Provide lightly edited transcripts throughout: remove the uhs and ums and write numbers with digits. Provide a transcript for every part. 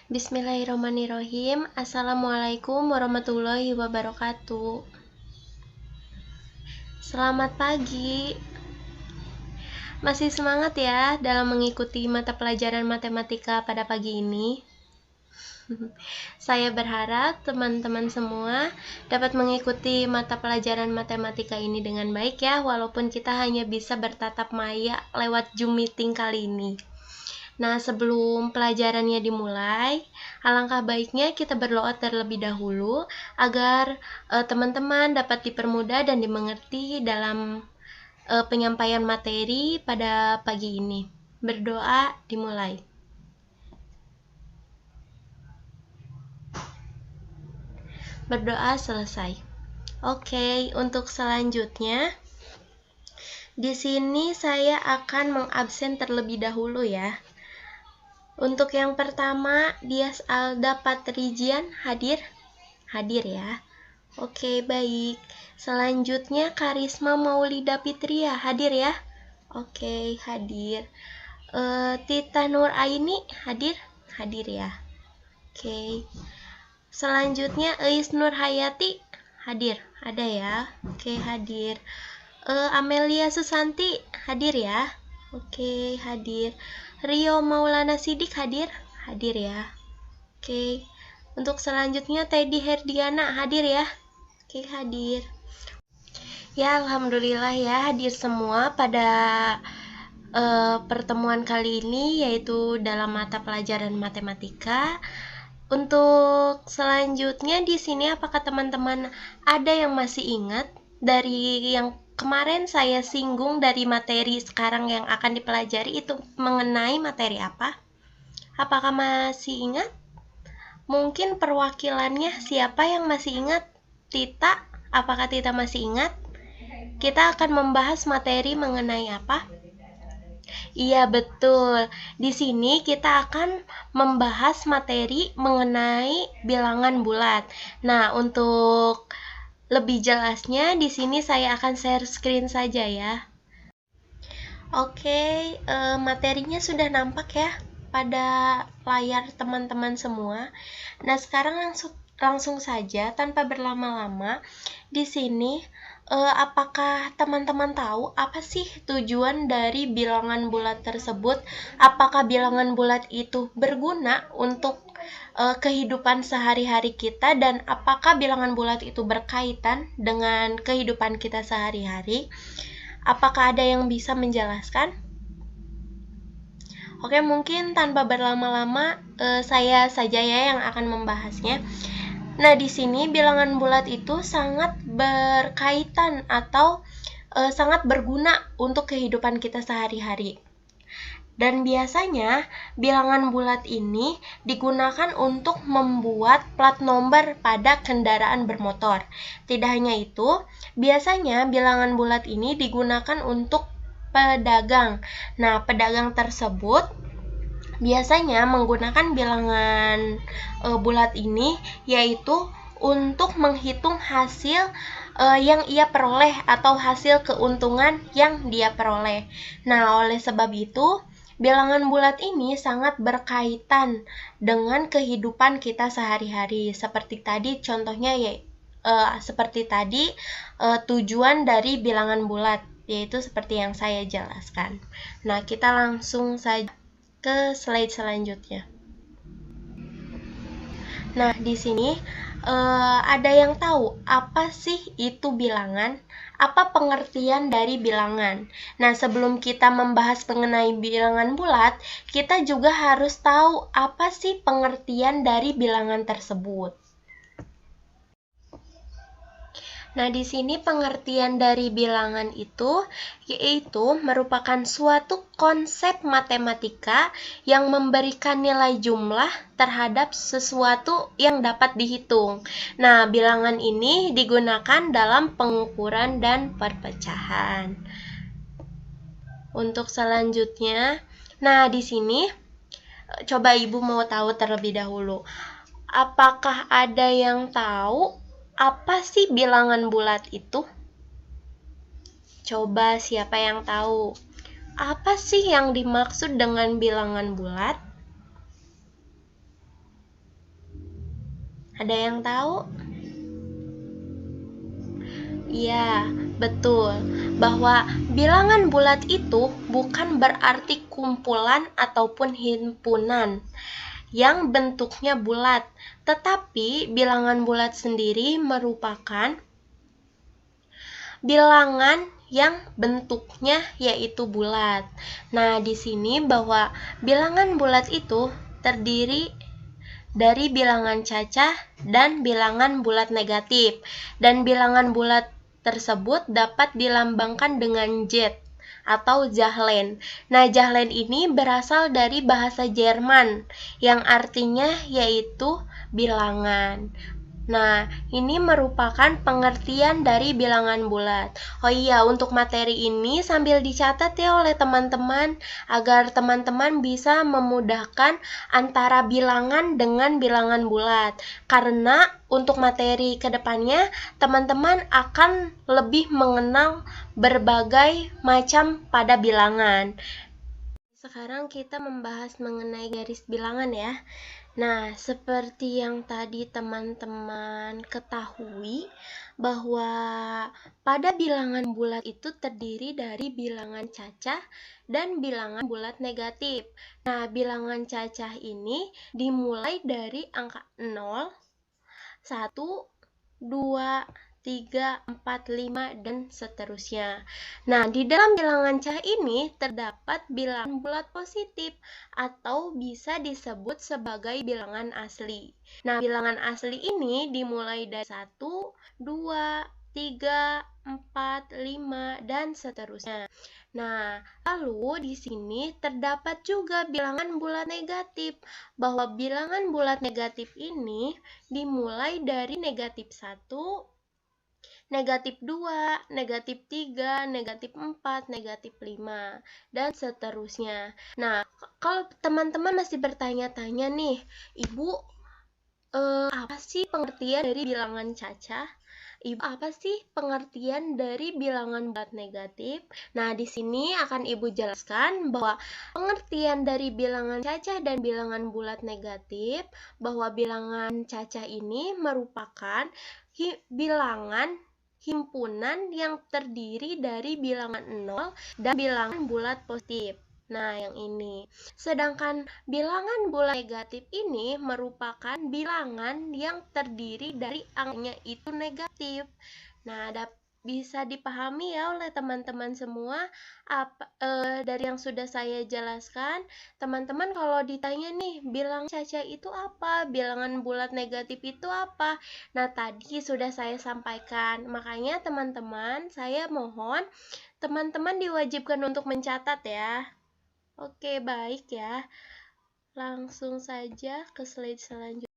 Bismillahirrahmanirrahim. Assalamualaikum warahmatullahi wabarakatuh. Selamat pagi. Masih semangat ya dalam mengikuti mata pelajaran matematika pada pagi ini? Saya berharap teman-teman semua dapat mengikuti mata pelajaran matematika ini dengan baik ya, walaupun kita hanya bisa bertatap maya lewat Zoom meeting kali ini. Nah, sebelum pelajarannya dimulai, alangkah baiknya kita berdoa terlebih dahulu agar teman-teman dapat dipermudah dan dimengerti dalam penyampaian materi pada pagi ini. Berdoa dimulai. Berdoa selesai. Oke, untuk selanjutnya di sini saya akan mengabsen terlebih dahulu ya. Untuk yang pertama, Dias Alda Patrijian hadir? Hadir ya. Oke, baik. Selanjutnya Karisma Maulida Fitria hadir ya? Oke, hadir. Tita Nur Aini hadir? Hadir ya. Oke. Selanjutnya Eis Nur Hayati hadir? Ada ya? Oke, hadir. Amelia Susanti hadir ya? Oke, hadir. Rio Maulana Sidik hadir? Hadir ya. Oke. Untuk selanjutnya Teddy Herdiana hadir ya? Oke, hadir. Ya, alhamdulillah ya hadir semua pada pertemuan kali ini, yaitu dalam mata pelajaran matematika. Untuk selanjutnya di sini, apakah teman-teman ada yang masih ingat dari yang kemarin saya singgung dari materi sekarang yang akan dipelajari itu mengenai materi apa? Apakah masih ingat? Mungkin perwakilannya siapa yang masih ingat? Tita, apakah Tita masih ingat? Kita akan membahas materi mengenai apa? Iya, betul. Di sini kita akan membahas materi mengenai bilangan bulat. Nah, untuk lebih jelasnya di sini saya akan share screen saja ya. Oke, materinya sudah nampak ya pada layar teman-teman semua. Nah, sekarang langsung saja tanpa berlama-lama. Di sini apakah teman-teman tahu apa sih tujuan dari bilangan bulat tersebut? Apakah bilangan bulat itu berguna untuk kehidupan sehari-hari kita, dan apakah bilangan bulat itu berkaitan dengan kehidupan kita sehari-hari? Apakah ada yang bisa menjelaskan? Oke, mungkin tanpa berlama-lama saya saja ya yang akan membahasnya. Nah, di sini bilangan bulat itu sangat berkaitan atau sangat berguna untuk kehidupan kita sehari-hari. Dan biasanya bilangan bulat ini digunakan untuk membuat plat nomor pada kendaraan bermotor. Tidak hanya itu, biasanya bilangan bulat ini digunakan untuk pedagang. Nah, pedagang tersebut biasanya menggunakan bilangan bulat ini yaitu untuk menghitung hasil yang ia peroleh atau hasil keuntungan yang dia peroleh. Nah, oleh sebab itu, bilangan bulat ini sangat berkaitan dengan kehidupan kita sehari-hari. Seperti tadi contohnya seperti tadi tujuan dari bilangan bulat, yaitu seperti yang saya jelaskan. Nah, kita langsung saja ke slide selanjutnya. Nah, di sini ada yang tahu apa sih itu bilangan? Apa pengertian dari bilangan? Nah, sebelum kita membahas mengenai bilangan bulat, kita juga harus tahu apa sih pengertian dari bilangan tersebut. Nah, di sini pengertian dari bilangan itu yaitu merupakan suatu konsep matematika yang memberikan nilai jumlah terhadap sesuatu yang dapat dihitung. Nah, bilangan ini digunakan dalam pengukuran dan perpecahan. Untuk selanjutnya, nah di sini coba Ibu mau tahu terlebih dahulu. Apakah ada yang tahu apa sih bilangan bulat itu? Coba siapa yang tahu? Apa sih yang dimaksud dengan bilangan bulat? Ada yang tahu? Iya, betul. Bahwa bilangan bulat itu bukan berarti kumpulan ataupun himpunan yang bentuknya bulat, tetapi bilangan bulat sendiri merupakan bilangan yang bentuknya yaitu bulat. Nah, di sini bahwa bilangan bulat itu terdiri dari bilangan cacah dan bilangan bulat negatif. Dan bilangan bulat tersebut dapat dilambangkan dengan Z atau Zahlen. Nah, Zahlen ini berasal dari bahasa Jerman yang artinya yaitu bilangan. Nah, ini merupakan pengertian dari bilangan bulat. Oh iya, untuk materi ini sambil dicatat ya oleh teman-teman agar teman-teman bisa memudahkan antara bilangan dengan bilangan bulat. Karena untuk materi kedepannya, teman-teman akan lebih mengenal berbagai macam pada bilangan. Sekarang kita membahas mengenai garis bilangan ya. Nah, seperti yang tadi teman-teman ketahui bahwa pada bilangan bulat itu terdiri dari bilangan cacah dan bilangan bulat negatif. Nah, bilangan cacah ini dimulai dari angka 0, 1, 2, 3, 4, 5, dan seterusnya. Nah, di dalam bilangan cacah ini terdapat bilangan bulat positif atau bisa disebut sebagai bilangan asli. Nah, bilangan asli ini dimulai dari 1, 2, 3, 4, 5, dan seterusnya. Nah, lalu di sini terdapat juga bilangan bulat negatif, bahwa bilangan bulat negatif ini dimulai dari negatif 1, negatif 2, negatif 3, negatif 4, negatif 5, dan seterusnya. Nah, kalau teman-teman masih bertanya-tanya nih, Ibu, apa sih pengertian dari bilangan cacah? Ibu, apa sih pengertian dari bilangan bulat negatif? Nah, di sini akan Ibu jelaskan bahwa pengertian dari bilangan cacah dan bilangan bulat negatif, bahwa bilangan cacah ini merupakan bilangan himpunan yang terdiri dari bilangan 0 dan bilangan bulat positif. Nah, yang ini. Sedangkan bilangan bulat negatif ini merupakan bilangan yang terdiri dari angkanya itu negatif. Nah, bisa dipahami ya oleh teman-teman semua dari yang sudah saya jelaskan. Teman-teman kalau ditanya nih, bilangan cacah itu apa? Bilangan bulat negatif itu apa? Nah, tadi sudah saya sampaikan. Makanya teman-teman, saya mohon teman-teman diwajibkan untuk mencatat ya. Oke, baik ya. Langsung saja ke slide selanjutnya.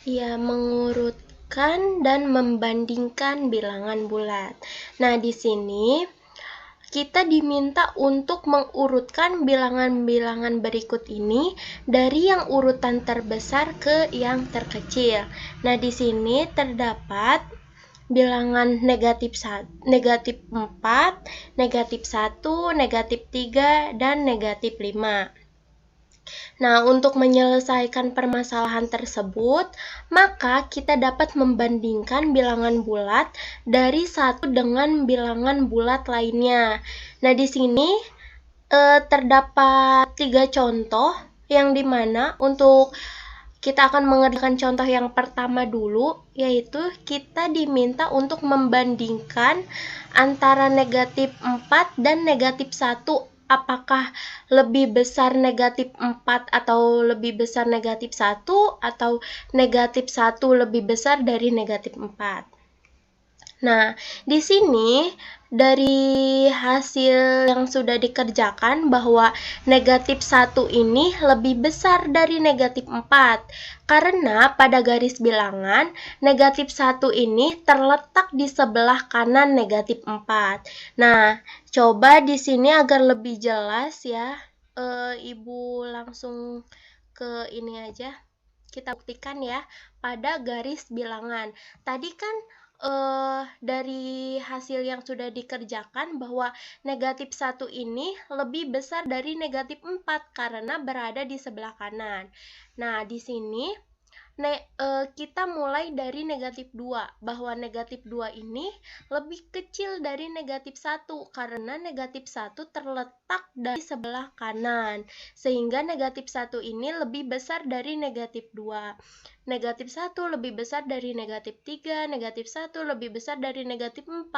Ya, mengurutkan dan membandingkan bilangan bulat. Nah, di sini kita diminta untuk mengurutkan bilangan-bilangan berikut ini dari yang urutan terbesar ke yang terkecil. Nah, di sini terdapat bilangan negatif 4, negatif 1, negatif 3, dan negatif 5. Nah, untuk menyelesaikan permasalahan tersebut, maka kita dapat membandingkan bilangan bulat dari satu dengan bilangan bulat lainnya. Nah, di sini terdapat 3 contoh yang dimana untuk kita akan mengerjakan contoh yang pertama dulu, yaitu kita diminta untuk membandingkan antara negatif 4 dan negatif 1. Apakah lebih besar negatif 4 atau lebih besar negatif 1, atau negatif 1 lebih besar dari negatif 4. Nah, di sini dari hasil yang sudah dikerjakan bahwa negatif 1 ini lebih besar dari negatif 4. Karena pada garis bilangan, negatif 1 ini terletak di sebelah kanan negatif 4. Nah, coba di sini agar lebih jelas ya, Ibu langsung ke ini aja. Kita buktikan ya pada garis bilangan. Tadi kan dari hasil yang sudah dikerjakan bahwa negatif 1 ini lebih besar dari negatif 4 karena berada di sebelah kanan. Nah, di sini kita mulai dari negatif 2, bahwa negatif 2 ini lebih kecil dari negatif 1 karena negatif 1 terletak dari sebelah kanan, sehingga negatif 1 ini lebih besar dari negatif 2. Negatif 1 lebih besar dari negatif 3, negatif 1 lebih besar dari negatif 4,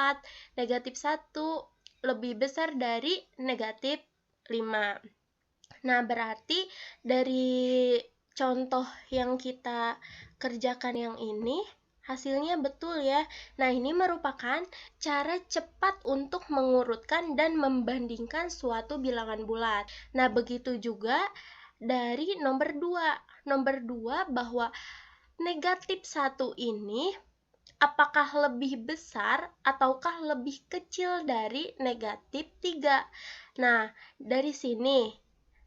negatif 1 lebih besar dari negatif 5. Nah, berarti dari contoh yang kita kerjakan yang ini, hasilnya betul ya. Nah, ini merupakan cara cepat untuk mengurutkan dan membandingkan suatu bilangan bulat. Nah, begitu juga dari nomor 2. Nomor 2 bahwa negatif 1 ini apakah lebih besar ataukah lebih kecil dari negatif 3. Nah, dari sini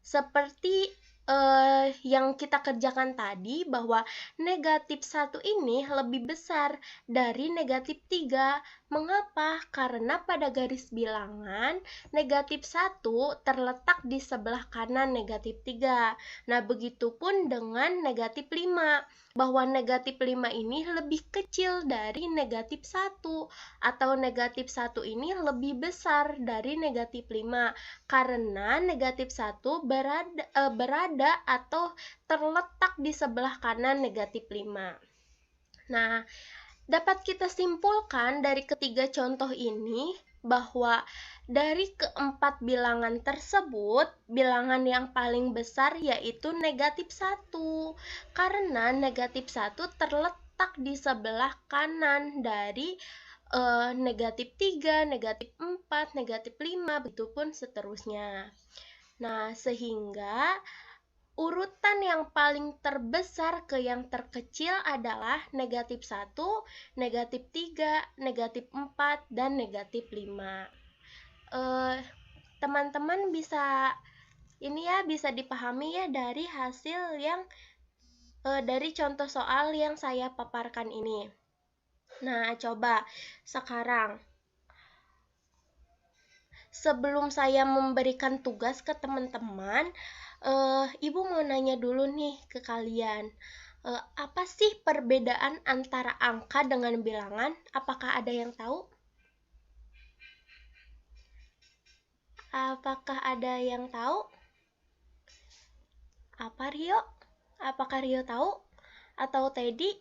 seperti yang kita kerjakan tadi bahwa negatif 1 ini lebih besar dari negatif 3. Mengapa? Karena pada garis bilangan negatif 1 terletak di sebelah kanan negatif 3. Nah, begitupun dengan negatif 5, bahwa negatif 5 ini lebih kecil dari negatif 1 atau negatif 1 ini lebih besar dari negatif 5 karena negatif 1 berada atau terletak di sebelah kanan negatif 5. Nah, dapat kita simpulkan dari ketiga contoh ini bahwa dari keempat bilangan tersebut, bilangan yang paling besar yaitu negatif 1. Karena negatif 1 terletak di sebelah kanan dari negatif 3, negatif 4, negatif 5, begitupun seterusnya. Nah, sehingga urutan yang paling terbesar ke yang terkecil adalah negatif 1, negatif 3, negatif 4, dan negatif 5. Teman-teman bisa bisa dipahami ya dari hasil yang dari contoh soal yang saya paparkan ini. Nah, coba sekarang sebelum saya memberikan tugas ke teman-teman, Ibu mau nanya dulu nih ke kalian. Apa sih perbedaan antara angka dengan bilangan? Apakah ada yang tahu? Apakah ada yang tahu? Apa Rio? Apakah Rio tahu? Atau Teddy?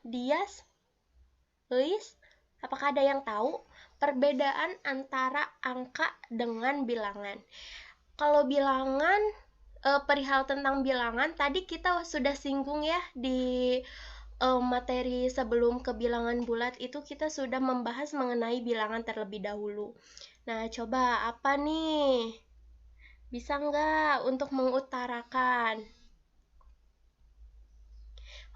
Dias? Luis? Apakah ada yang tahu perbedaan antara angka dengan bilangan? Kalau bilangan, perihal tentang bilangan, tadi kita sudah singgung ya di materi sebelum ke bilangan bulat itu kita sudah membahas mengenai bilangan terlebih dahulu. Nah, coba apa nih? Bisa nggak untuk mengutarakan?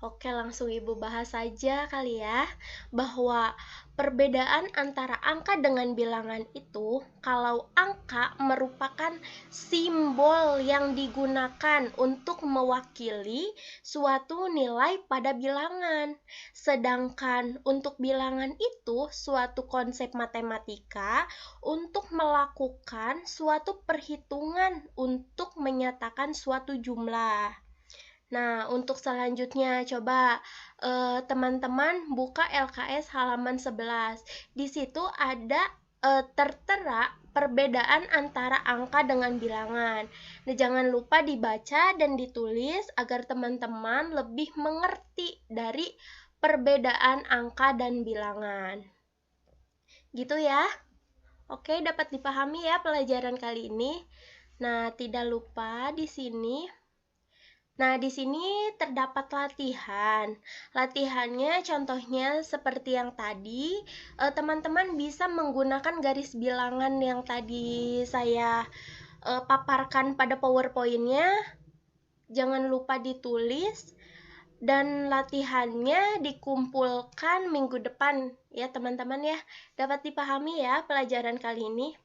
Oke, langsung Ibu bahas saja kali ya, bahwa perbedaan antara angka dengan bilangan itu, kalau angka merupakan simbol yang digunakan untuk mewakili suatu nilai pada bilangan. Sedangkan untuk bilangan itu suatu konsep matematika untuk melakukan suatu perhitungan untuk menyatakan suatu jumlah. Nah, untuk selanjutnya coba teman-teman buka LKS halaman 11. Di situ ada tertera perbedaan antara angka dengan bilangan. Nah, jangan lupa dibaca dan ditulis agar teman-teman lebih mengerti dari perbedaan angka dan bilangan. Gitu ya. Oke, dapat dipahami ya pelajaran kali ini. Nah, tidak lupa di sini terdapat latihan. Latihannya contohnya seperti yang tadi, teman-teman bisa menggunakan garis bilangan yang tadi saya paparkan pada PowerPoint-nya. Jangan lupa ditulis dan latihannya dikumpulkan minggu depan ya teman-teman ya. Dapat dipahami ya pelajaran kali ini.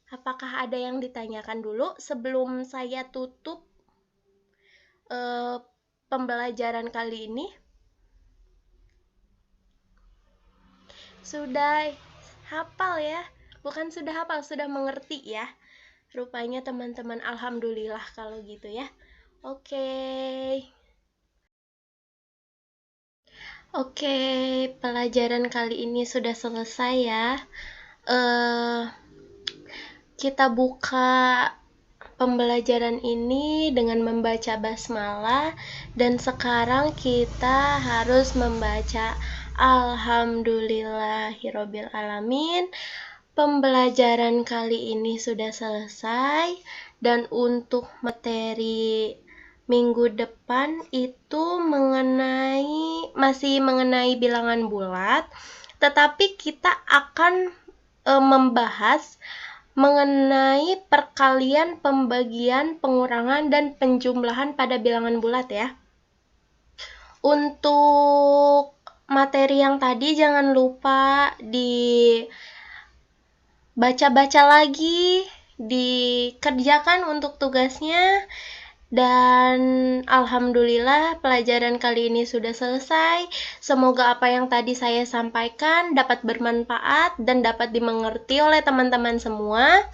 Apakah ada yang ditanyakan dulu sebelum saya tutup pembelajaran kali ini? Sudah hafal ya? Bukan sudah hafal, sudah mengerti ya. Rupanya teman-teman, alhamdulillah kalau gitu ya. Oke. Oke, pelajaran kali ini sudah selesai ya. Kita buka pembelajaran ini dengan membaca basmalah, dan sekarang kita harus membaca Alhamdulillahirobbil alamin. Pembelajaran kali ini sudah selesai, dan untuk materi minggu depan itu masih mengenai bilangan bulat, tetapi kita akan membahas mengenai perkalian, pembagian, pengurangan, dan penjumlahan pada bilangan bulat ya. Untuk materi yang tadi jangan lupa dibaca-baca lagi, dikerjakan untuk tugasnya. Dan alhamdulillah pelajaran kali ini sudah selesai. Semoga apa yang tadi saya sampaikan dapat bermanfaat dan dapat dimengerti oleh teman-teman semua.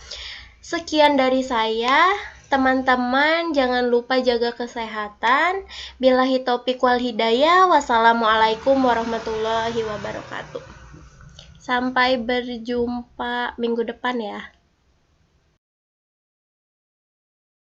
Sekian dari saya. Teman-teman jangan lupa jaga kesehatan. Billahi taufiq wal hidayah. Wassalamualaikum warahmatullahi wabarakatuh. Sampai berjumpa minggu depan ya.